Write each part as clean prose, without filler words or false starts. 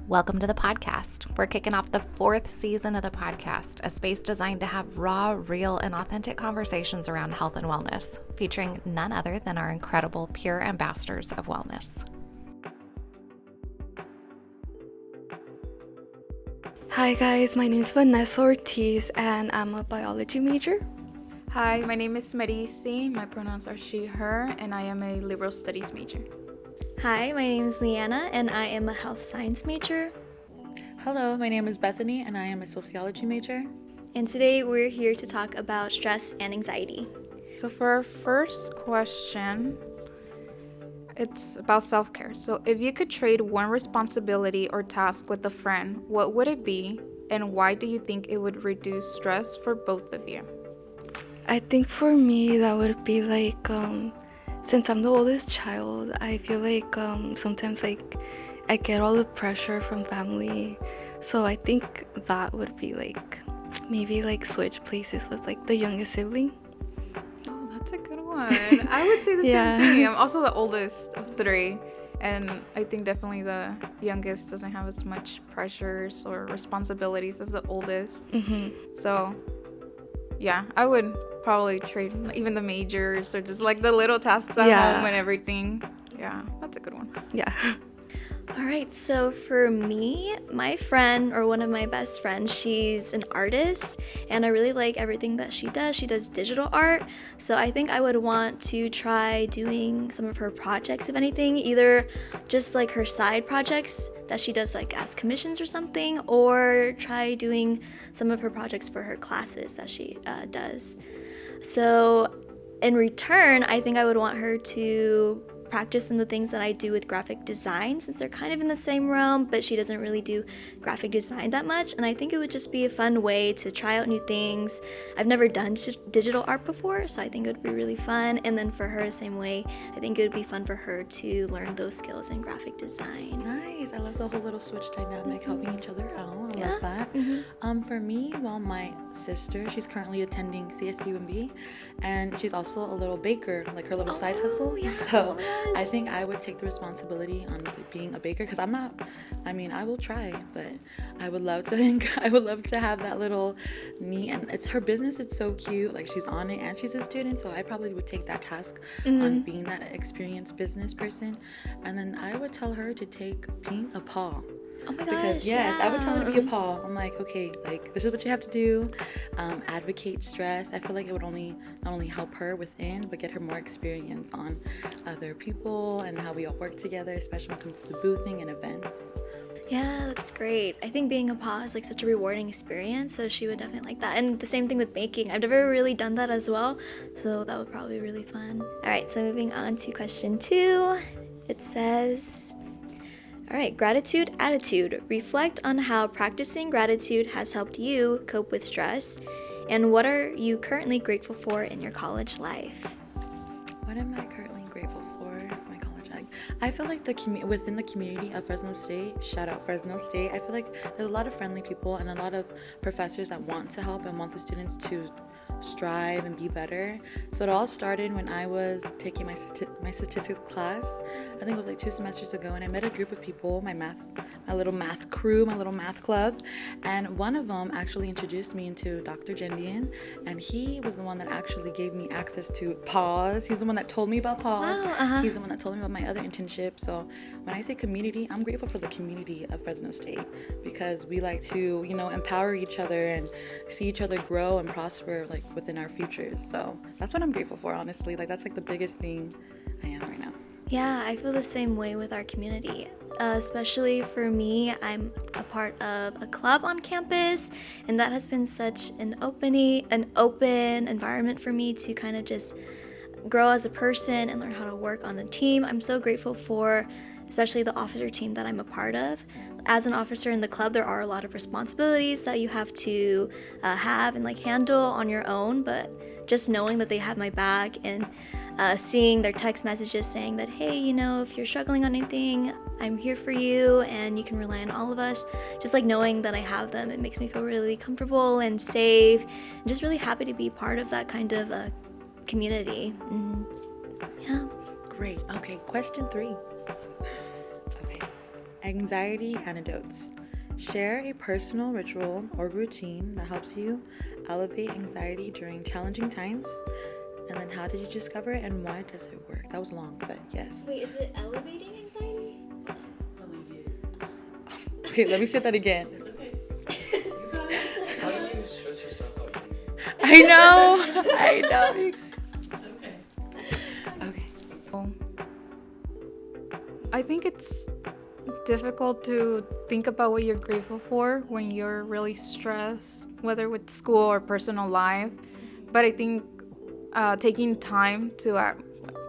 Welcome to the podcast. We're kicking off the 4th season of the podcast, a space designed to have raw, real, and authentic conversations around health and wellness, featuring none other than our incredible pure ambassadors of wellness. Hi guys, my name is Vanessa Ortiz and I'm a biology major. Hi, my name is Marisi. My pronouns are she, her, and I am a liberal studies major. Hi, my name is Leanna, and I am a health science major. Hello, my name is Bethany, and I am a sociology major. And today we're here to talk about stress and anxiety. So for our first question, it's about self-care. So if you could trade one responsibility or task with a friend, what would it be, and why do you think it would reduce stress for both of you? I think for me that would be like, since I'm the oldest child, I feel like sometimes like I get all the pressure from family. So I think that would be like, maybe like switch places with like the youngest sibling. Oh, that's a good one. I would say the same thing. I'm also the oldest of 3. And I think definitely the youngest doesn't have as much pressures or responsibilities as the oldest. Mm-hmm. So, yeah, I would probably trade even the majors or just like the little tasks at home and everything. Yeah, that's a good one. Yeah. All right, so for me, my friend, or one of my best friends, she's an artist, and I really like everything that she does. She does digital art, so I think I would want to try doing some of her projects, if anything, either just like her side projects that she does like as commissions or something, or try doing some of her projects for her classes that she does. So in return, I think I would want her to practice some of the things that I do with graphic design, since they're kind of in the same realm, but she doesn't really do graphic design that much, and I think it would just be a fun way to try out new things. I've never done digital art before, so I think it would be really fun, and then for her, the same way, I think it would be fun for her to learn those skills in graphic design. Nice. I love the whole little switch dynamic, helping each other out. I love that. Mm-hmm. For me, well, my sister, she's currently attending CSUMB, and she's also a little baker, like her little side hustle. Yeah. So I think I would take the responsibility on being a baker, because I will try, but I would love to have that little neat, and it's her business. It's so cute. Like, she's on it and she's a student, so I probably would take that task on being that experienced business person. And then I would tell her to take being a PAW. Oh my gosh, Because yes, I would tell her to be a PAW. I'm like, okay, like, this is what you have to do. Advocate stress. I feel like it would not only help her within, but get her more experience on other people and how we all work together, especially when it comes to boothing and events. Yeah, that's great. I think being a PAW is like such a rewarding experience, so she would definitely like that. And the same thing with baking. I've never really done that as well, so that would probably be really fun. All right, so moving on to question 2. It says, all right, gratitude attitude. Reflect on how practicing gratitude has helped you cope with stress, and what are you currently grateful for in your college life? What am I currently grateful for my college life? I feel like within the community of Fresno State, shout out Fresno State, I feel like there's a lot of friendly people and a lot of professors that want to help and want the students to strive and be better. So it all started when I was taking my statistics class. I think it was like 2 semesters ago, and I met a group of people, my little math crew, my little math club, and one of them actually introduced me into Dr. Jendian, and he was the one that actually gave me access to PAWs. He's the one that told me about PAWs. Wow, He's the one that told me about my other internship. So when I say community, I'm grateful for the community of Fresno State, because we like to, empower each other and see each other grow and prosper, like, within our futures. So that's what I'm grateful for, honestly. Like, that's like the biggest thing I am right now. Yeah, I feel the same way with our community. Especially for me, I'm a part of a club on campus, and that has been such an open environment for me to kind of just grow as a person and learn how to work on the team. I'm so grateful for especially the officer team that I'm a part of. As an officer in the club, there are a lot of responsibilities that you have to have and like handle on your own, but just knowing that they have my back and seeing their text messages saying that, hey, if you're struggling on anything, I'm here for you and you can rely on all of us. Just like knowing that I have them, it makes me feel really comfortable and safe, and just really happy to be part of that kind of community. Yeah. Great. Okay, question 3. Okay. Anxiety antidotes. Share a personal ritual or routine that helps you elevate anxiety during challenging times. And then how did you discover it and why does it work? That was long, but yes. Wait, is it elevating anxiety? Okay, let me say that again. It's okay. How do you stress yourself out? I know. It's okay. Okay. I think it's difficult to think about what you're grateful for when you're really stressed, whether with school or personal life. But I think taking time to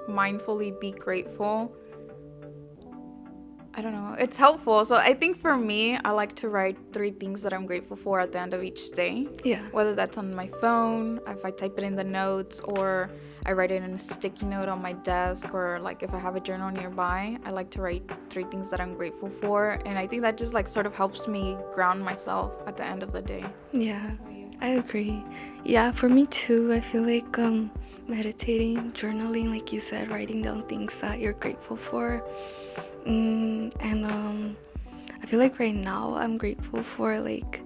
mindfully be grateful, I don't know, it's helpful. So I think for me, I like to write 3 things that I'm grateful for at the end of each day. Yeah. Whether that's on my phone, if I type it in the notes, or I write it in a sticky note on my desk, or like if I have a journal nearby, I like to write 3 things that I'm grateful for. And I think that just like sort of helps me ground myself at the end of the day. Yeah, I agree. Yeah, for me too. I feel like meditating, journaling, like you said, writing down things that you're grateful for. I feel like right now I'm grateful for like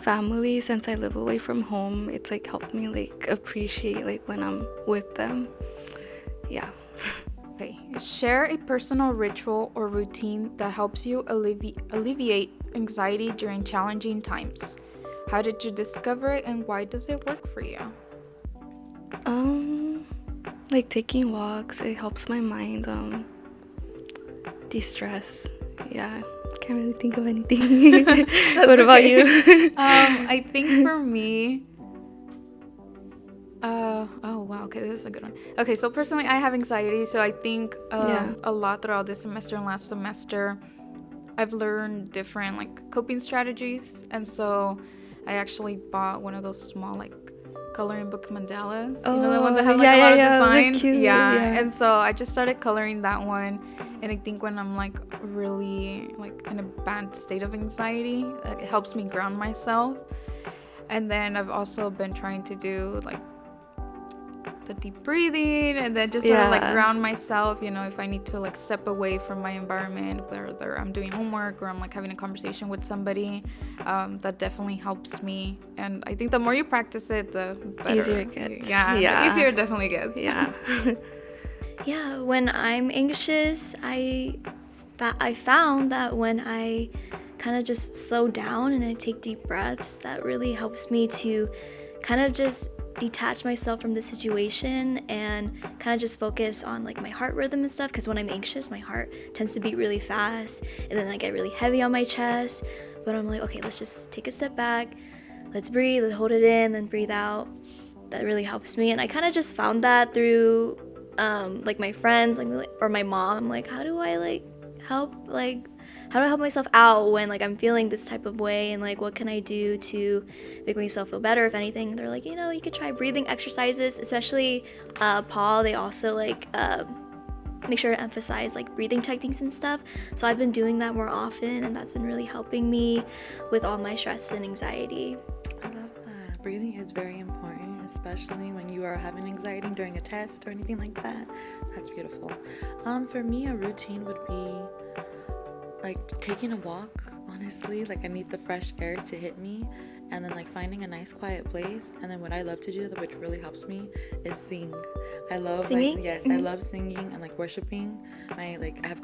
family. Since I live away from home, it's like helped me like appreciate like when I'm with them. Yeah. Okay. Share a personal ritual or routine that helps you alleviate anxiety during challenging times. How did you discover it and why does it work for you? Like taking walks, it helps my mind de-stress. Yeah, can't really think of anything. What about you? I think for me, oh wow, okay, this is a good one. Okay, so personally, I have anxiety, so I think a lot throughout this semester and last semester, I've learned different like coping strategies, and so I actually bought one of those small like coloring book mandalas. You know, the one that have like a lot of designs. Yeah, and so I just started coloring that one, and I think when I'm like really like in a bad state of anxiety, it helps me ground myself. And then I've also been trying to do like the deep breathing and then just sort of like ground myself, you know, if I need to like step away from my environment, whether I'm doing homework or I'm like having a conversation with somebody, that definitely helps me. And I think the more you practice it, the better. Easier it gets. Yeah, the easier it definitely gets. Yeah. Yeah, when I'm anxious, I found that when I kind of just slow down and I take deep breaths, that really helps me to kind of just detach myself from the situation and kind of just focus on like my heart rhythm and stuff, because when I'm anxious my heart tends to beat really fast and then I get really heavy on my chest. But I'm like, okay, let's just take a step back, let's breathe, let's hold it in, then breathe out. That really helps me. And I kind of just found that through like my friends or my mom. I'm like, how do I help myself out when like I'm feeling this type of way, and like what can I do to make myself feel better? If anything, they're like, you know, you could try breathing exercises, especially Paul. They also like make sure to emphasize like breathing techniques and stuff. So I've been doing that more often, and that's been really helping me with all my stress and anxiety. I love that. Breathing is very important, especially when you are having anxiety during a test or anything like that. That's beautiful. For me, a routine would be like taking a walk. Honestly, like I need the fresh air to hit me, and then like finding a nice quiet place. And then what I love to do, which really helps me, is sing. I love singing. Like, yes, I love singing and like worshiping. I have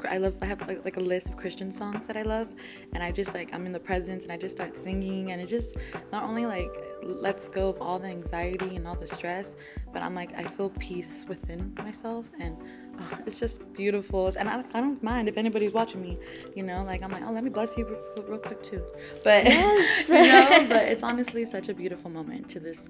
like a list of Christian songs that I love, and I just like I'm in the presence and I just start singing, and it just not only like lets go of all the anxiety and all the stress, but I'm like I feel peace within myself, and it's just beautiful. And I don't mind if anybody's watching me, you know, like I'm like, oh, let me bless you real quick too. But Yes. you know, but it's honestly such a beautiful moment to just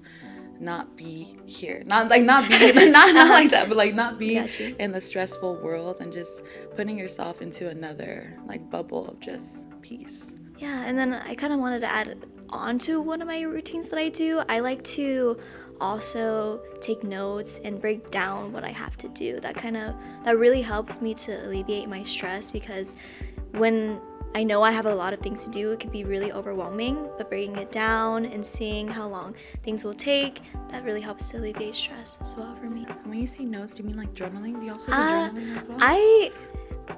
not be here, not like not like that, but like not be in the stressful world, and just putting yourself into another like bubble of just peace. Yeah, and then I kind of wanted to add on to one of my routines that I do. I like to also take notes and break down what I have to do. That really helps me to alleviate my stress, because when I know I have a lot of things to do, it can be really overwhelming, but breaking it down and seeing how long things will take, that really helps to alleviate stress as well for me. When you say notes, do you mean like journaling? Do you also do journaling as well?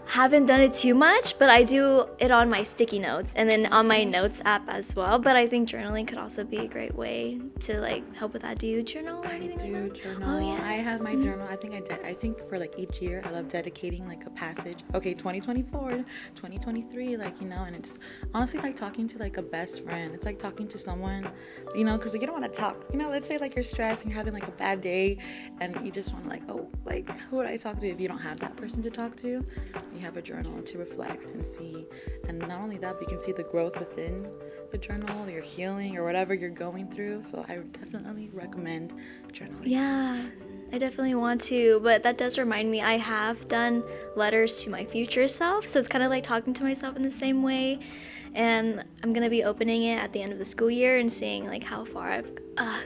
haven't done it too much, but I do it on my sticky notes and then on my notes app as well. But I think journaling could also be a great way to like help with that. Do you journal or anything like that? Journal. Oh, yes. I have my journal. I think for like each year I love dedicating like a passage. Okay, 2024, 2023, like, you know, and it's honestly like talking to like a best friend. It's like talking to someone, you know, because you don't want to talk, you know, let's say like you're stressed and you're having like a bad day and you just want to like, oh, like who would I talk to? If you don't have that person to talk to, you have a journal to reflect and see. And not only that, but you can see the growth within the journal, your healing or whatever you're going through. So I would definitely recommend journaling. Yeah, I definitely want to, but that does remind me I have done letters to my future self, so it's kind of like talking to myself in the same way, and I'm gonna be opening it at the end of the school year and seeing like how far I've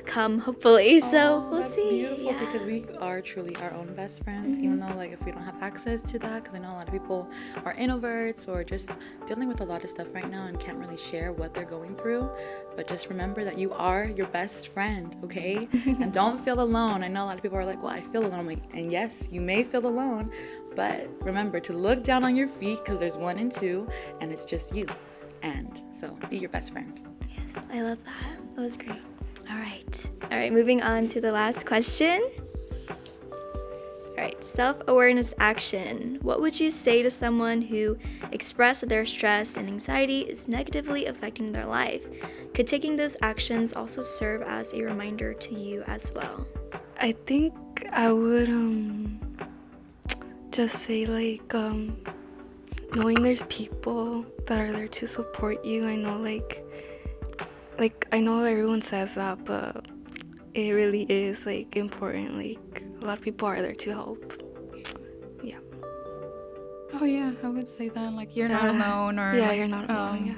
come, hopefully. So we'll that's see. Beautiful, yeah. because we are truly our own best friends, even though like if we don't have access to that, because I know a lot of people are introverts or just dealing with a lot of stuff right now and can't really share what they're going through. But just remember that you are your best friend, okay? And don't feel alone. I know a lot of people are like, well, I feel alone. I'm like, and yes, you may feel alone, but remember to look down on your feet, because there's 1 and 2 and it's just you. And so be your best friend. Yes, I love that. That was great. All right, moving on to the last question. All right, self-awareness action. What would you say to someone who expressed that their stress and anxiety is negatively affecting their life? Could taking those actions also serve as a reminder to you as well? I think I would just say like knowing there's people that are there to support you. I know like I know everyone says that, but it really is like important. Like a lot of people are there to help. Yeah. Oh yeah, I would say that, like, you're not alone, or yeah, like, you're not alone. Yeah.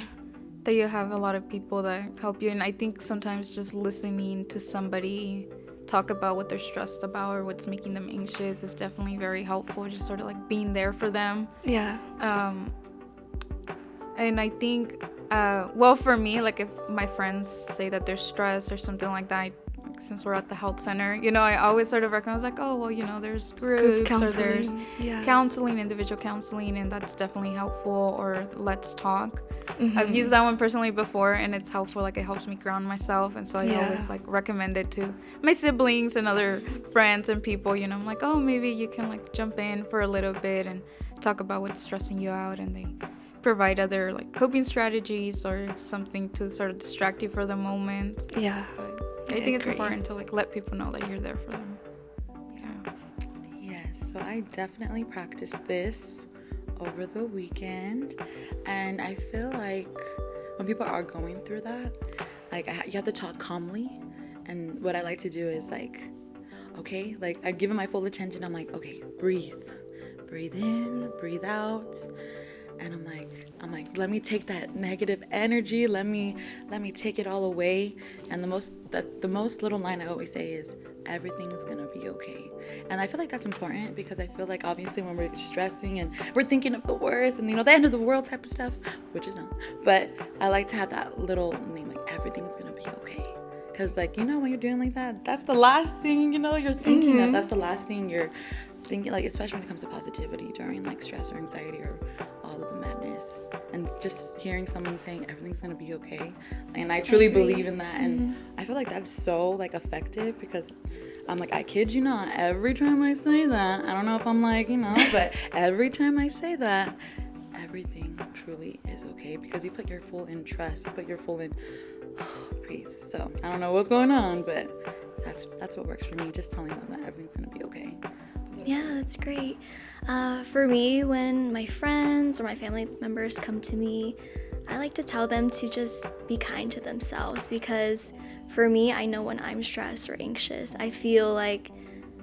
that you have a lot of people that help you. And I think sometimes just listening to somebody talk about what they're stressed about or what's making them anxious is definitely very helpful. Just sort of like being there for them. Yeah. And I think, well, for me, like if my friends say that they're stressed or something like that, since we're at the health center, you know, I always sort of recommend, I was like, oh, well, you know, there's groups or there's counseling, individual counseling, and that's definitely helpful, or let's talk. I've used that one personally before, and it's helpful. Like, it helps me ground myself, and so I always like recommend it to my siblings and other friends and people, you know. I'm like, oh, maybe you can like jump in for a little bit and talk about what's stressing you out, and they provide other like coping strategies or something to sort of distract you for the moment. Yeah. But I think it's important to like let people know that you're there for them. Yeah. Yes, so I definitely practiced this over the weekend, and I feel like when people are going through that, like you have to talk calmly. And what I like to do is like, okay, like I give it my full attention. I'm like, okay, breathe in, breathe out. And I'm like, let me take that negative energy. Let me take it all away. And the most little line I always say is, everything's gonna be okay. And I feel like that's important, because I feel like obviously when we're stressing and we're thinking of the worst and, you know, the end of the world type of stuff, which is not. But I like to have that little name, like, everything's gonna be okay. Because, like, you know, when you're doing like that, that's the last thing, you know, you're thinking of. That's the last thing you're thinking, like, especially when it comes to positivity during like stress or anxiety or all of the madness, and just hearing someone saying everything's gonna be okay, and I truly believe in that. And I feel like that's so like effective, because I'm like, I kid you not, every time I say that, I don't know if I'm like, you know, but every time I say that, everything truly is okay, because you put your full in trust, you put your full in peace. So I don't know what's going on, but that's what works for me, just telling them that everything's gonna be okay. Yeah, that's great. For me, when my friends or my family members come to me, I like to tell them to just be kind to themselves, because for me, I know when I'm stressed or anxious, I feel like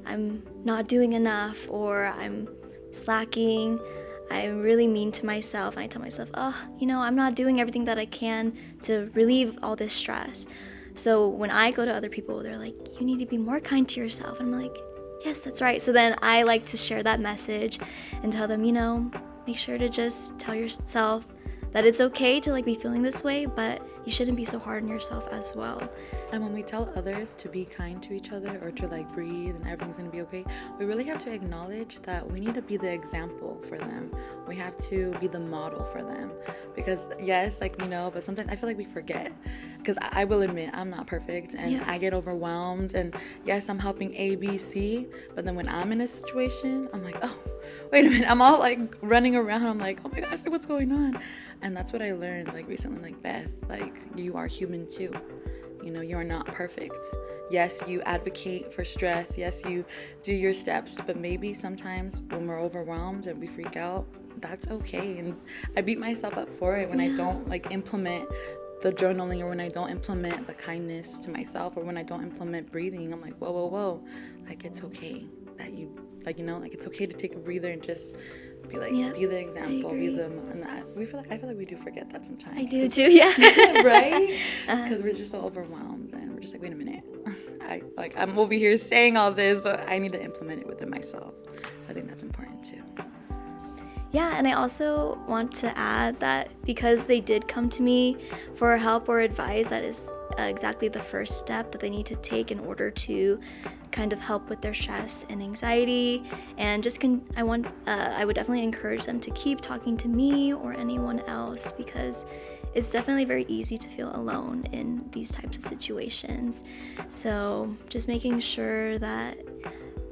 I'm not doing enough or I'm slacking. I'm really mean to myself, and I tell myself, oh, you know, I'm not doing everything that I can to relieve all this stress. So when I go to other people, they're like, you need to be more kind to yourself. And I'm like, yes, that's right. So then I like to share that message and tell them, you know, make sure to just tell yourself that it's okay to like be feeling this way, but you shouldn't be so hard on yourself as well. And when we tell others to be kind to each other or to like breathe and everything's gonna be okay, we really have to acknowledge that we need to be the example for them. We have to be the model for them. Because yes, like, you know, but sometimes I feel like we forget. Because I will admit, I'm not perfect and I get overwhelmed. And yes, I'm helping A, B, C. But then when I'm in a situation, I'm like, oh, wait a minute. I'm all like running around. I'm like, oh my gosh, like, what's going on? And that's what I learned like recently, like Beth, like you are human too. You know, you are not perfect. Yes, you advocate for stress. Yes, you do your steps. But maybe sometimes when we're overwhelmed and we freak out, that's okay. And I beat myself up for it when I don't like implement the journaling, or when I don't implement the kindness to myself, or when I don't implement breathing. I'm like, whoa. Like, it's okay that you, like, you know, like it's okay to take a breather and just be like, be the example, be the, and that I feel like we do forget that sometimes. I do too, yeah. Right? Because we're just so overwhelmed and we're just like, wait a minute. I'm over here saying all this, but I need to implement it within myself. So I think that's important too. Yeah, and I also want to add that because they did come to me for help or advice, that is exactly the first step that they need to take in order to kind of help with their stress and anxiety. And just I would definitely encourage them to keep talking to me or anyone else, because it's definitely very easy to feel alone in these types of situations. So just making sure that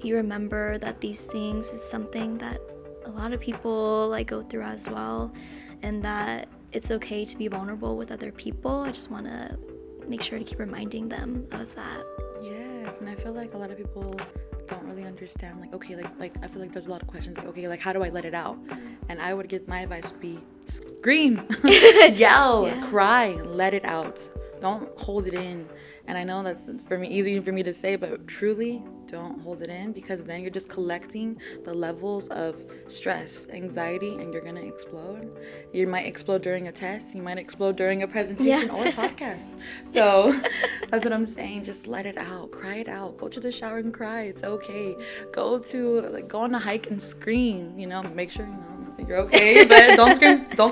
you remember that these things is something that a lot of people like go through as well, and that it's okay to be vulnerable with other people. I just want to make sure to keep reminding them of that. Yes, and I feel like a lot of people don't really understand, like, okay, like I feel like there's a lot of questions, like, okay, like how do I let it out? And I would get, my advice would be scream, yell, cry, let it out. Don't hold it in. And I know that's easy for me to say, but truly don't hold it in, because then you're just collecting the levels of stress, anxiety, and you're gonna explode. You might explode during a test, you might explode during a presentation or a podcast. So that's what I'm saying. Just let it out, cry it out. Go to the shower and cry. It's okay. Go on a hike and scream. You know, make sure you're okay, but don't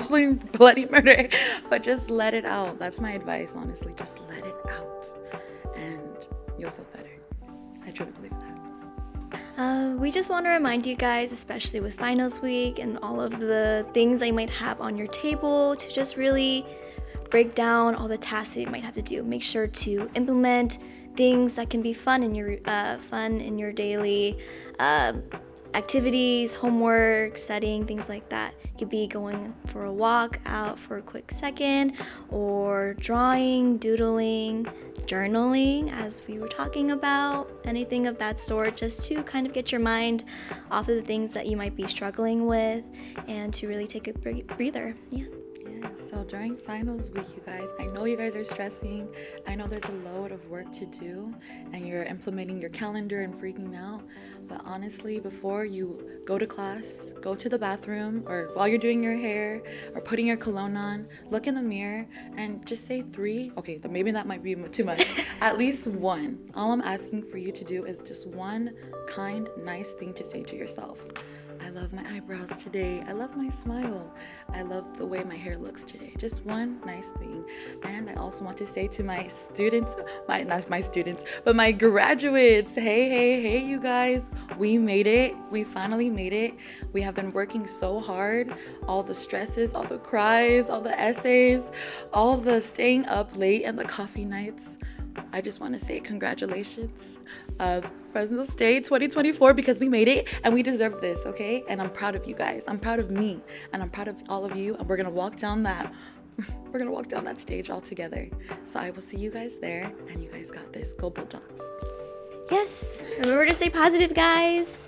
scream bloody murder. But just let it out. That's my advice, honestly. Just let it out, and you'll feel better. I truly believe that. We just want to remind you guys, especially with finals week and all of the things that you might have on your table, to just really break down all the tasks that you might have to do. Make sure to implement things that can be fun in your daily activities, homework, studying, things like that. It could be going for a walk out for a quick second, or drawing, doodling, journaling, as we were talking about, anything of that sort, just to kind of get your mind off of the things that you might be struggling with and to really take a breather. So during finals week, you guys, I know you guys are stressing. I know there's a load of work to do and you're implementing your calendar and freaking out. But honestly, before you go to class, go to the bathroom, or while you're doing your hair or putting your cologne on, look in the mirror and just say 3. Okay, maybe that might be too much. At least 1. All I'm asking for you to do is just one kind, nice thing to say to yourself. I love my eyebrows today. I love my smile. I love the way my hair looks today. Just one nice thing. And I also want to say to my students, not my students, but my graduates, hey, you guys, we made it. We finally made it. We have been working so hard. All the stresses, all the cries, all the essays, all the staying up late and the coffee nights. I just want to say congratulations, Fresno State 2024, because we made it and we deserve this, okay? And I'm proud of you guys. I'm proud of me, and I'm proud of all of you. And we're gonna walk down that stage all together. So I will see you guys there, and you guys got this. Go Bulldogs. Yes. Remember to stay positive, guys.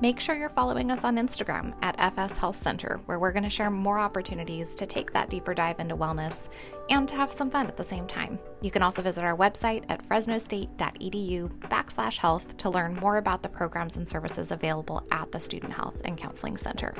Make sure you're following us on Instagram at FS Health Center, where we're going to share more opportunities to take that deeper dive into wellness and to have some fun at the same time. You can also visit our website at fresnostate.edu/health to learn more about the programs and services available at the Student Health and Counseling Center.